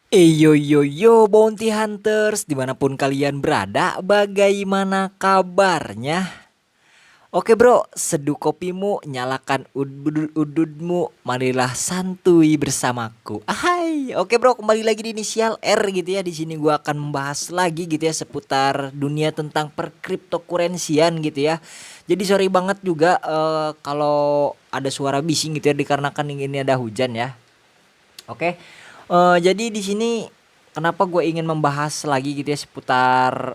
Yo yo yo Bounty Hunters dimanapun kalian berada, bagaimana kabarnya? Oke bro, seduh kopimu, nyalakan ududmu, marilah santuy bersamaku. Ahai, oke bro, kembali lagi di Inisial R gitu ya. Di sini gua akan membahas lagi gitu ya seputar dunia tentang perkriptokurensian gitu ya. Jadi sorry banget juga kalau ada suara bising gitu ya, dikarenakan ini ada hujan ya. Oke, jadi di sini kenapa gue ingin membahas lagi gitu ya seputar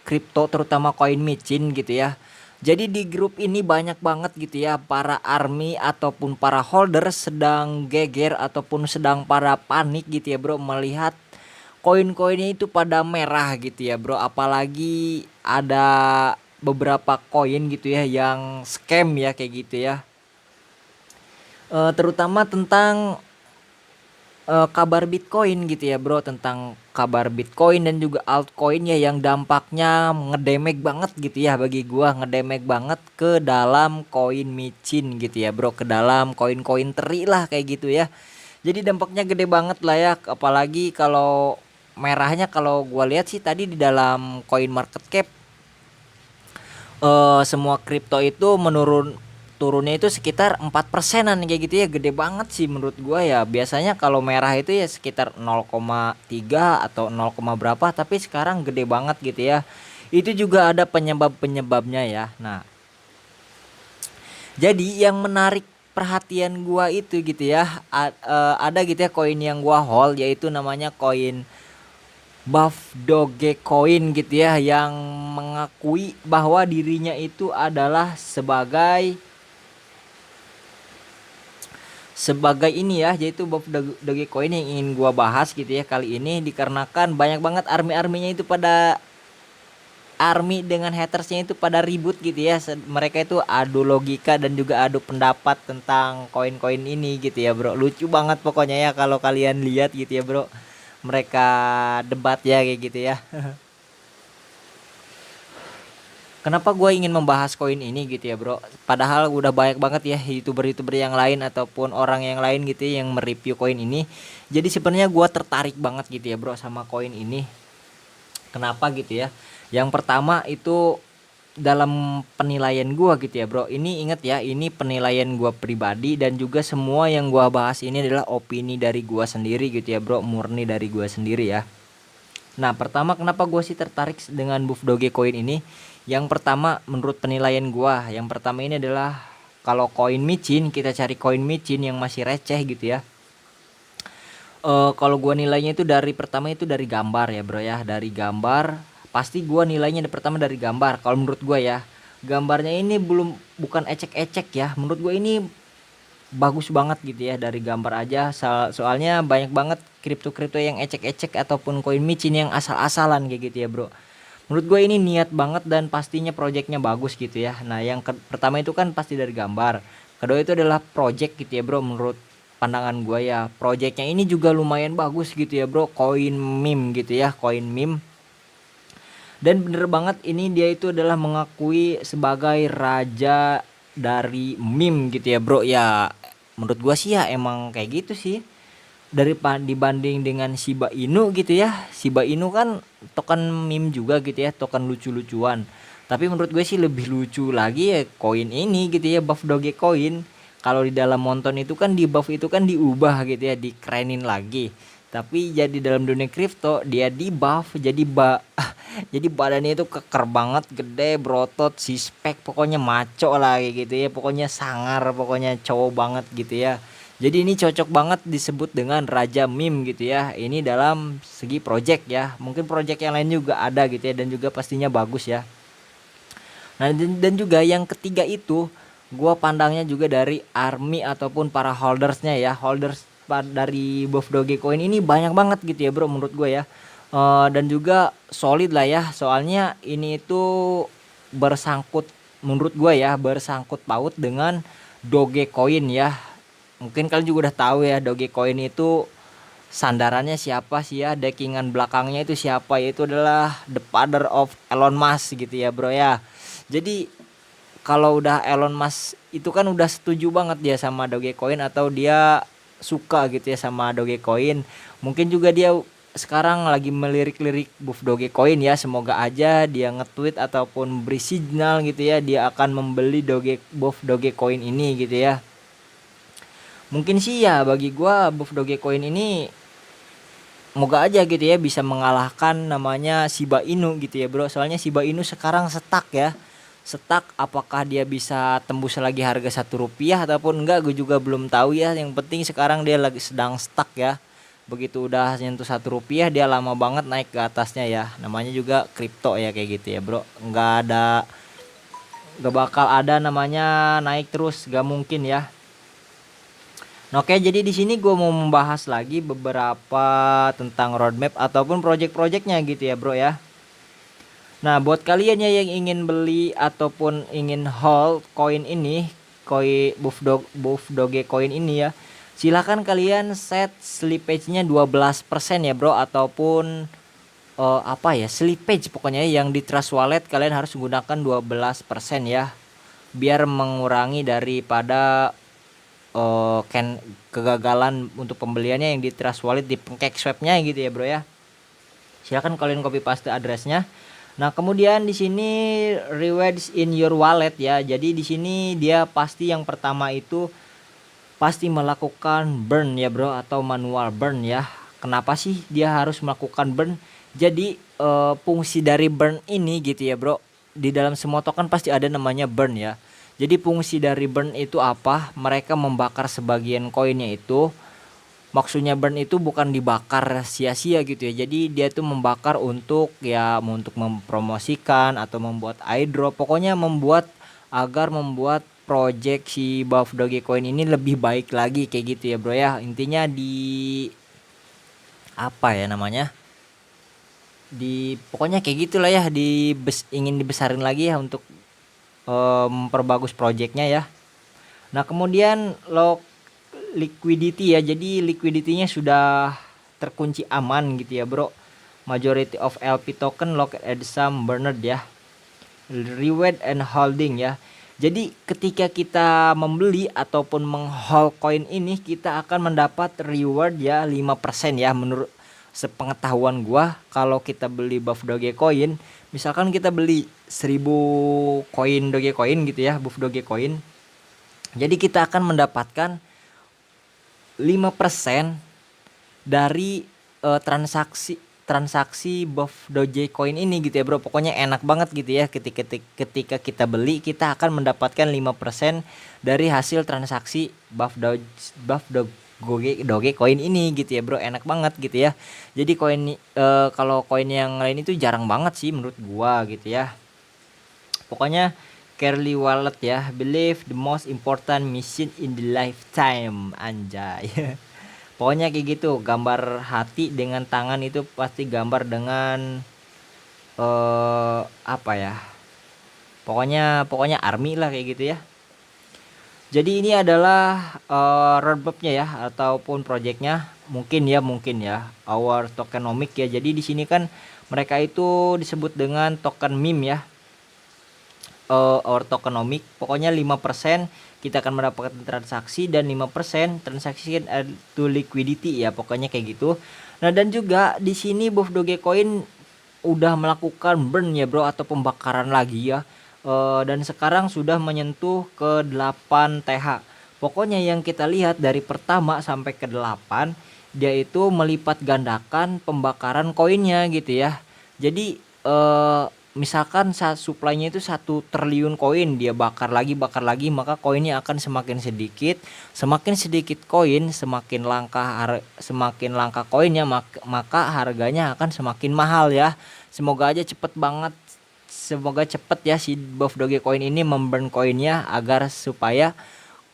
kripto terutama koin micin gitu ya. Jadi di grup ini banyak banget gitu ya para army ataupun para holder sedang geger ataupun sedang para panik gitu ya bro, melihat koin-koinnya itu pada merah gitu ya bro. Apalagi ada beberapa koin gitu ya yang scam ya kayak gitu ya. Terutama tentang kabar Bitcoin gitu ya bro, tentang kabar Bitcoin dan juga altcoin ya yang dampaknya ngedamage banget gitu ya, bagi gua ngedamage banget ke dalam koin micin gitu ya bro, ke dalam koin-koin teri lah kayak gitu ya. Jadi dampaknya gede banget lah ya, apalagi kalau merahnya. Kalau gua lihat sih tadi di dalam coin market cap, semua kripto itu turunnya itu sekitar 4%-an kayak gitu ya, gede banget sih menurut gua ya. Biasanya kalau merah itu ya sekitar 0,3 atau 0, berapa, tapi sekarang gede banget gitu ya. Itu juga ada penyebab-penyebabnya ya. Nah, jadi yang menarik perhatian gua itu gitu ya, ada gitu ya koin yang gua hold, yaitu namanya koin Buff Dogecoin gitu ya, yang mengakui bahwa dirinya itu adalah sebagai sebagai ini ya, yaitu Buff Dogecoin yang ingin gua bahas gitu ya kali ini, dikarenakan banyak banget army-arminya itu pada army dengan hatersnya itu pada ribut gitu ya. Mereka itu adu logika dan juga adu pendapat tentang koin-koin ini gitu ya bro. Lucu banget pokoknya ya kalau kalian lihat gitu ya bro, mereka debat ya kayak gitu ya. Kenapa gue ingin membahas koin ini gitu ya bro? Padahal udah banyak banget ya youtuber-youtuber yang lain ataupun orang yang lain gitu ya yang mereview koin ini. Jadi sebenarnya gue tertarik banget gitu ya bro sama koin ini. Kenapa gitu ya? Yang pertama itu dalam penilaian gue gitu ya bro. Ini inget ya, ini penilaian gue pribadi dan juga semua yang gue bahas ini adalah opini dari gue sendiri gitu ya bro. Murni dari gue sendiri ya. Nah, pertama kenapa gue sih tertarik dengan Buff Dogecoin ini? Yang pertama menurut penilaian gua, yang pertama ini adalah kalau koin micin, kita cari koin micin yang masih receh gitu ya. Kalau gua nilainya itu dari pertama itu dari gambar ya, Bro ya. Dari gambar pasti gua nilainya pertama dari gambar. Kalau menurut gua ya, gambarnya ini bukan ecek-ecek ya. Menurut gua ini bagus banget gitu ya dari gambar aja. Soalnya banyak banget kripto-kripto yang ecek-ecek ataupun koin micin yang asal-asalan kayak gitu ya, Bro. Menurut gue ini niat banget dan pastinya projectnya bagus gitu ya. Nah, yang pertama itu kan pasti dari gambar. Kedua itu adalah project gitu ya bro. Menurut pandangan gue ya, projectnya ini juga lumayan bagus gitu ya bro. Koin meme gitu ya, koin meme. Dan bener banget ini dia itu adalah mengakui sebagai raja dari meme gitu ya bro. Ya menurut gue sih ya emang kayak gitu sih, dibanding dengan Shiba Inu gitu ya. Shiba Inu kan token meme juga gitu ya, token lucu-lucuan. Tapi menurut gue sih lebih lucu lagi ya koin ini gitu ya, Buff Dogecoin. Kalau di dalam Monton itu kan di buff itu kan diubah gitu ya, dikerenin lagi. Tapi jadi dalam dunia kripto dia di buff jadi jadi badannya itu keker banget, gede, berotot, sispek, pokoknya maco lah kayak gitu ya. Pokoknya sangar, pokoknya cowok banget gitu ya. Jadi ini cocok banget disebut dengan raja meme gitu ya. Ini dalam segi project ya. Mungkin project yang lain juga ada gitu ya dan juga pastinya bagus ya. Nah, dan juga yang ketiga itu gua pandangnya juga dari army ataupun para holdersnya ya. Holders dari Buff Dogecoin ini banyak banget gitu ya, Bro, menurut gue ya. Dan juga solid lah ya. Soalnya ini itu bersangkut menurut gue ya, bersangkut paut dengan Dogecoin ya. Mungkin kalian juga udah tahu ya Dogecoin itu sandarannya siapa sih ya, backingan belakangnya itu siapa, yaitu adalah the father of Elon Musk gitu ya bro ya. Jadi kalau udah Elon Musk itu kan udah setuju banget dia sama Dogecoin, atau dia suka gitu ya sama Dogecoin. Mungkin juga dia sekarang lagi melirik-lirik buff Dogecoin ya. Semoga aja dia nge-tweet ataupun beri signal gitu ya, dia akan membeli buff Dogecoin ini gitu ya. Mungkin sih ya bagi gua buff Dogecoin ini moga aja gitu ya bisa mengalahkan namanya Shiba Inu gitu ya bro. Soalnya Shiba Inu sekarang stuck ya. Stuck, apakah dia bisa tembus lagi harga Rp1 ataupun enggak gue juga belum tahu ya. Yang penting sekarang dia lagi sedang stuck ya. Begitu udah nyentuh Rp1 dia lama banget naik ke atasnya ya. Namanya juga kripto ya kayak gitu ya bro. Nggak bakal ada namanya naik terus, gak mungkin ya. Nah, oke, jadi di sini gue mau membahas lagi beberapa tentang roadmap ataupun project-projectnya gitu ya bro ya. Nah, buat kalian ya yang ingin beli ataupun ingin hold koin ini, buff doge koin ini ya, silakan kalian set slippage-nya 12% ya bro, ataupun apa ya, slippage pokoknya yang di Trust Wallet kalian harus menggunakan 12% ya, biar mengurangi daripada kegagalan untuk pembeliannya yang di Trust Wallet di pancake swap-nya gitu ya bro ya. Silakan kalian copy paste addressnya. Nah, kemudian di sini rewards in your wallet ya. Jadi di sini dia pasti yang pertama itu pasti melakukan burn ya bro, atau manual burn ya. Kenapa sih dia harus melakukan burn? Jadi fungsi dari burn ini gitu ya bro, di dalam semua token pasti ada namanya burn ya. Jadi fungsi dari burn itu apa? Mereka membakar sebagian koinnya itu. Maksudnya burn itu bukan dibakar sia-sia gitu ya. Jadi dia tuh membakar untuk ya, untuk mempromosikan atau membuat airdrop. Pokoknya membuat project si Buff Dogecoin ini lebih baik lagi kayak gitu ya bro ya. Intinya apa ya namanya? Pokoknya kayak gitulah ya, ingin dibesarin lagi ya untuk memperbagus projectnya ya. Nah, kemudian liquidity ya. Jadi liquidity-nya sudah terkunci aman gitu ya, bro. Majority of LP token locked at some burned ya. Reward and holding ya. Jadi ketika kita membeli ataupun menghold coin ini, kita akan mendapat reward ya 5% ya. Menurut sepengetahuan gua, kalau kita beli buff Dogecoin, misalkan kita beli 1000 koin Dogecoin gitu ya, buff Dogecoin. Jadi kita akan mendapatkan 5% dari transaksi buff Dogecoin ini gitu ya bro. Pokoknya enak banget gitu ya, ketika kita beli kita akan mendapatkan 5% dari hasil transaksi buff Dogecoin ini gitu ya bro. Enak banget gitu ya. Jadi kalau koin yang lain itu jarang banget sih menurut gua gitu ya. Pokoknya Carly Wallet ya, believe the most important mission in the lifetime, anjay. Pokoknya kayak gitu, gambar hati dengan tangan itu pasti gambar dengan apa ya? Pokoknya army lah kayak gitu ya. Jadi ini adalah roadmapnya ya ataupun projectnya, mungkin ya our tokenomic ya. Jadi di sini kan mereka itu disebut dengan token meme ya. Our tokenomic, pokoknya 5% kita akan mendapatkan transaksi dan 5% transaksi to liquidity ya, pokoknya kayak gitu. Nah, dan juga di sini Buff Dogecoin udah melakukan burn ya bro, atau pembakaran lagi ya. Dan sekarang sudah menyentuh ke 8 TH. Pokoknya yang kita lihat dari pertama sampai ke 8, dia itu melipat gandakan pembakaran koinnya gitu ya. Jadi misalkan supply-nya itu 1 triliun koin, dia bakar lagi, maka koinnya akan semakin sedikit. Semakin sedikit koin, semakin langka koinnya, maka harganya akan semakin mahal ya. Semoga cepet ya si Buff Dogecoin ini memburn koinnya, agar supaya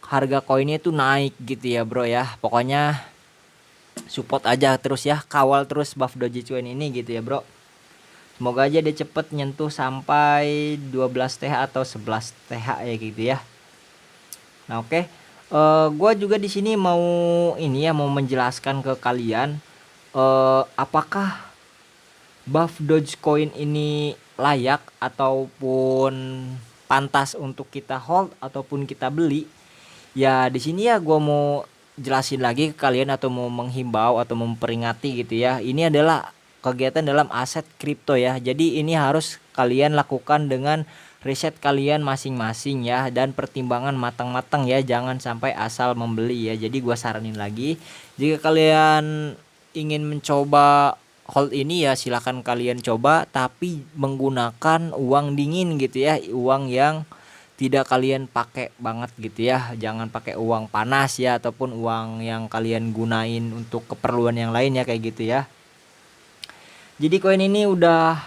harga koinnya itu naik gitu ya bro ya. Pokoknya support aja terus ya, kawal terus Buff Dogecoin ini gitu ya bro. Semoga aja dia cepet nyentuh sampai 12 TH atau 11 TH ya gitu ya. Nah, oke. Gua juga di sini mau menjelaskan ke kalian apakah Buff Dogecoin ini layak ataupun pantas untuk kita hold ataupun kita beli. Ya di sini ya gua mau jelasin lagi ke kalian atau mau menghimbau atau memperingati gitu ya. Ini adalah kegiatan dalam aset kripto ya. Jadi ini harus kalian lakukan dengan riset kalian masing-masing ya, dan pertimbangan matang-matang ya. Jangan sampai asal membeli ya. Jadi gua saranin lagi, jika kalian ingin mencoba hold ini ya silahkan kalian coba, tapi menggunakan uang dingin gitu ya, uang yang tidak kalian pakai banget gitu ya, jangan pakai uang panas ya ataupun uang yang kalian gunain untuk keperluan yang lain ya, kayak gitu ya. Jadi koin ini udah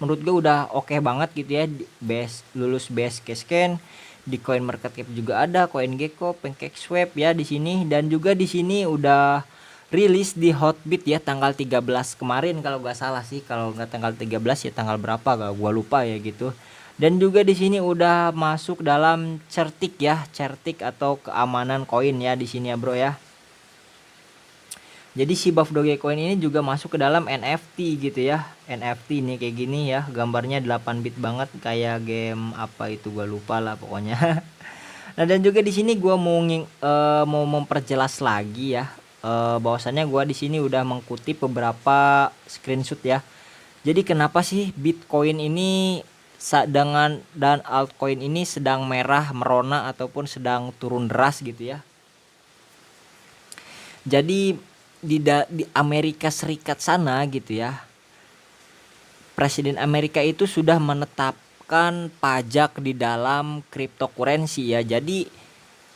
menurut gue udah oke banget gitu ya, base lulus base case scan di Coin Market Cap juga ada, CoinGecko, PancakeSwap ya di sini, dan juga di sini udah rilis di Hotbit ya tanggal 13 kemarin kalau nggak salah sih, kalau nggak tanggal 13 ya tanggal berapa gak gua lupa ya gitu. Dan juga di sini udah masuk dalam certik ya, certik atau keamanan koin ya di sini ya bro ya. Jadi si Buff Dogecoin ini juga masuk ke dalam NFT gitu ya. NFT nih kayak gini ya, gambarnya 8 bit banget kayak game apa itu gua lupa lah pokoknya. Nah, dan juga di sini gua mau memperjelas lagi ya, bahwasannya gua di sini udah mengkutip beberapa screenshot ya. Jadi kenapa sih Bitcoin ini dan altcoin ini sedang merah merona ataupun sedang turun deras gitu ya. Jadi di Amerika Serikat sana gitu ya, Presiden Amerika itu sudah menetapkan pajak di dalam cryptocurrency ya. Jadi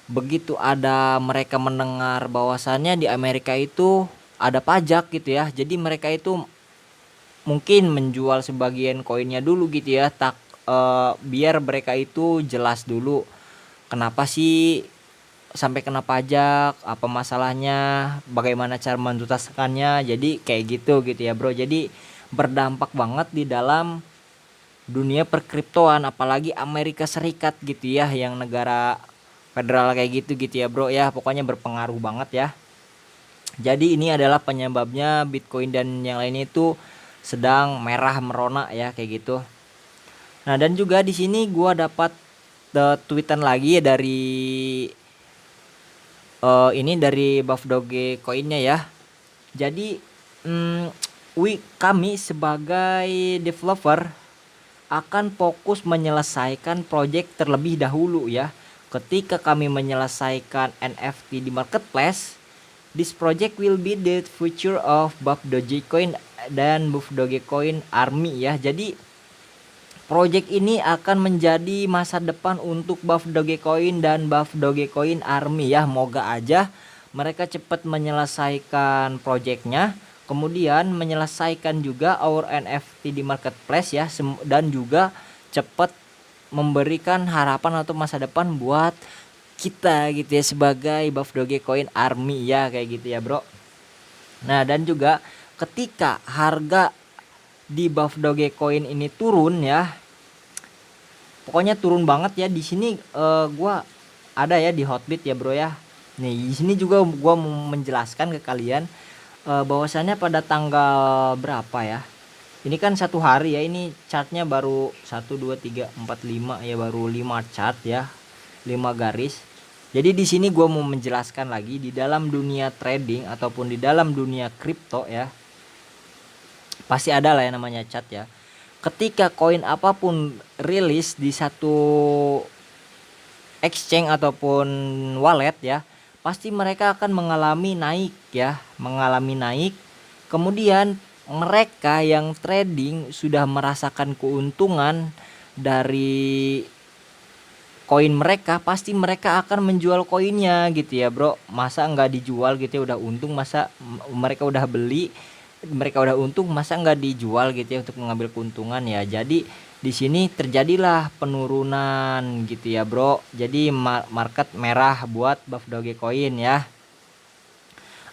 begitu ada mereka mendengar bahwasannya di Amerika itu ada pajak gitu ya, jadi mereka itu mungkin menjual sebagian koinnya dulu gitu ya, biar mereka itu jelas dulu kenapa sih sampai kena pajak, apa masalahnya, bagaimana cara menuntaskannya. Jadi kayak gitu ya bro. Jadi berdampak banget di dalam dunia perkriptoan, apalagi Amerika Serikat gitu ya, yang negara federal kayak gitu ya bro ya. Pokoknya berpengaruh banget ya. Jadi ini adalah penyebabnya Bitcoin dan yang lainnya itu sedang merah merona ya kayak gitu. Nah, dan juga di sini gua dapat tweetan lagi ya dari ini dari Buff Dogecoinnya ya. Jadi kami sebagai developer akan fokus menyelesaikan project terlebih dahulu ya. Ketika kami menyelesaikan NFT di marketplace, this project will be the future of Buff Dogecoin dan Buff Dogecoin Army ya. Jadi project ini akan menjadi masa depan untuk Buff Dogecoin dan Buff Dogecoin Army ya. Moga aja mereka cepat menyelesaikan projectnya, kemudian menyelesaikan juga our NFT di marketplace ya, dan juga cepat memberikan harapan atau masa depan buat kita gitu ya sebagai Buff Dogecoin Army ya, kayak gitu ya bro. Nah, dan juga ketika harga di Buff Dogecoin ini turun ya, pokoknya turun banget ya. Di sini gua ada ya di Hotbit ya bro ya. Nih di sini juga gua mau menjelaskan ke kalian bahwasannya pada tanggal berapa ya, ini kan satu hari ya, ini chartnya baru 1 2 3 4 5 ya, baru 5 chart ya, 5 garis. Jadi di sini gua mau menjelaskan lagi, di dalam dunia trading ataupun di dalam dunia kripto ya, pasti ada lah yang namanya chart ya. Ketika koin apapun rilis di satu exchange ataupun wallet ya, pasti mereka akan mengalami naik ya, mengalami naik. Kemudian mereka yang trading sudah merasakan keuntungan dari koin mereka, pasti mereka akan menjual koinnya gitu ya bro. Masa nggak dijual gitu ya, udah untung, masa mereka udah beli, mereka udah untung, masa nggak dijual gitu ya untuk mengambil keuntungan ya. Jadi di sini terjadilah penurunan gitu ya bro. Jadi market merah buat Buff Dogecoin ya.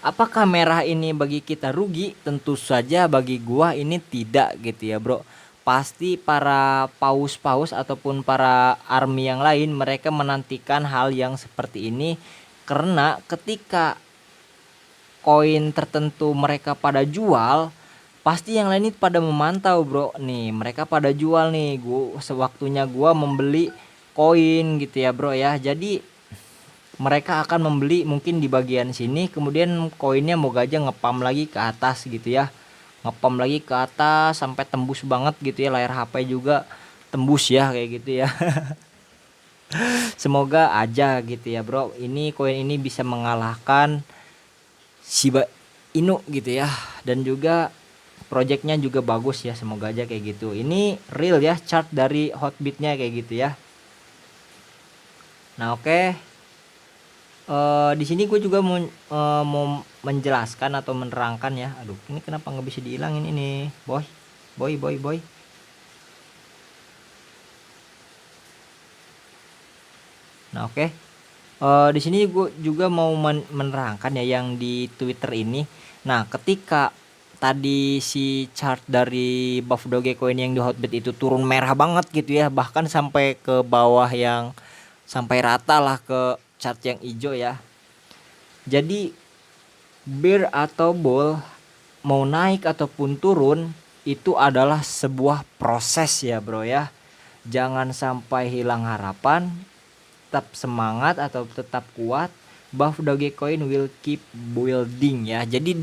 Apakah merah ini bagi kita rugi? Tentu saja bagi gua ini tidak gitu ya bro. Pasti para paus-paus ataupun para army yang lain mereka menantikan hal yang seperti ini, karena ketika koin tertentu mereka pada jual, pasti yang lain itu pada memantau bro. Nih mereka pada jual nih, sewaktunya gua membeli koin gitu ya bro ya. Jadi mereka akan membeli mungkin di bagian sini, kemudian koinnya moga aja ngepam lagi ke atas gitu ya, ngepam lagi ke atas sampai tembus banget gitu ya, layar HP juga tembus ya kayak gitu ya. Semoga aja gitu ya bro, ini koin ini bisa mengalahkan Shiba Inu gitu ya, dan juga projectnya juga bagus ya, semoga aja kayak gitu. Ini real ya chart dari Hotbitnya kayak gitu ya. Nah oke. Di sini gue juga mau menjelaskan atau menerangkan ya. Aduh, ini kenapa nggak bisa dihilangin ini, boy, boy, boy, boy. Nah oke. Di sini gue juga mau menerangkan ya yang di Twitter ini. Nah, ketika tadi si chart dari Buff Dogecoin yang di Hotbit itu turun merah banget gitu ya, bahkan sampai ke bawah yang sampai rata lah ke chart yang hijau ya. Jadi bear atau bull mau naik ataupun turun itu adalah sebuah proses ya bro ya. Jangan sampai hilang harapan, tetap semangat atau tetap kuat. Buff Dogecoin will keep building ya. Jadi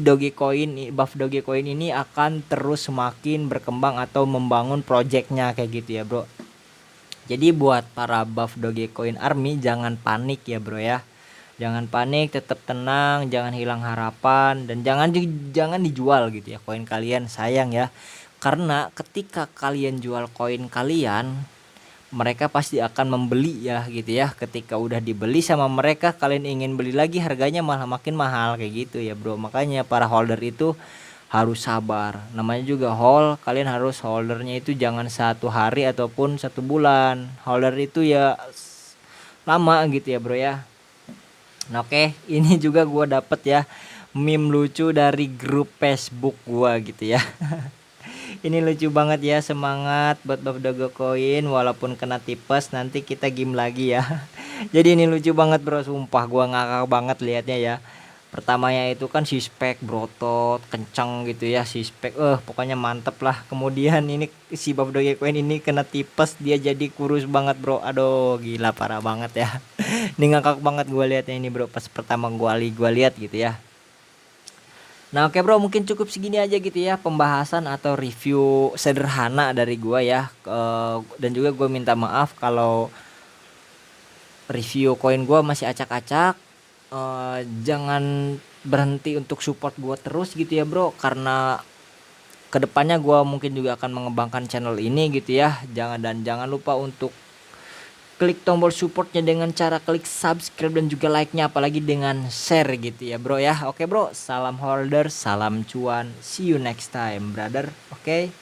Buff Dogecoin ini akan terus semakin berkembang atau membangun projectnya kayak gitu ya bro. Jadi buat para Buff Dogecoin Army jangan panik ya bro ya. Jangan panik, tetap tenang, jangan hilang harapan, dan jangan dijual gitu ya koin kalian, sayang ya. Karena ketika kalian jual koin kalian, mereka pasti akan membeli ya gitu ya. Ketika udah dibeli sama mereka, kalian ingin beli lagi, harganya malah makin mahal kayak gitu ya bro. Makanya para holder itu harus sabar. Namanya juga hold, kalian harus holdernya itu jangan 1 hari ataupun 1 bulan. Holder itu ya lama gitu ya bro ya. Nah, oke, ini juga gua dapet ya meme lucu dari grup Facebook gua gitu ya. Ini lucu banget ya, semangat buat Bob Dogecoin walaupun kena tipes, nanti kita game lagi ya. Jadi ini lucu banget bro, sumpah gua ngakak banget liatnya ya. Pertamanya itu kan si spek brotot kenceng gitu ya, si spek pokoknya mantep lah. Kemudian ini si Bob Dogecoin ini kena tipes, dia jadi kurus banget bro. Aduh gila parah banget ya. Ini ngakak banget gua liatnya ini bro, pas pertama gua lihat gitu ya. Nah oke bro, mungkin cukup segini aja gitu ya pembahasan atau review sederhana dari gua ya. Dan juga gue minta maaf kalau review koin gua masih acak-acak. Jangan berhenti untuk support gua terus gitu ya bro, karena kedepannya gua mungkin juga akan mengembangkan channel ini gitu ya. Jangan lupa untuk klik tombol supportnya dengan cara klik subscribe dan juga like-nya, apalagi dengan share gitu ya bro ya. Oke bro, salam holder, salam cuan, see you next time brother. Oke.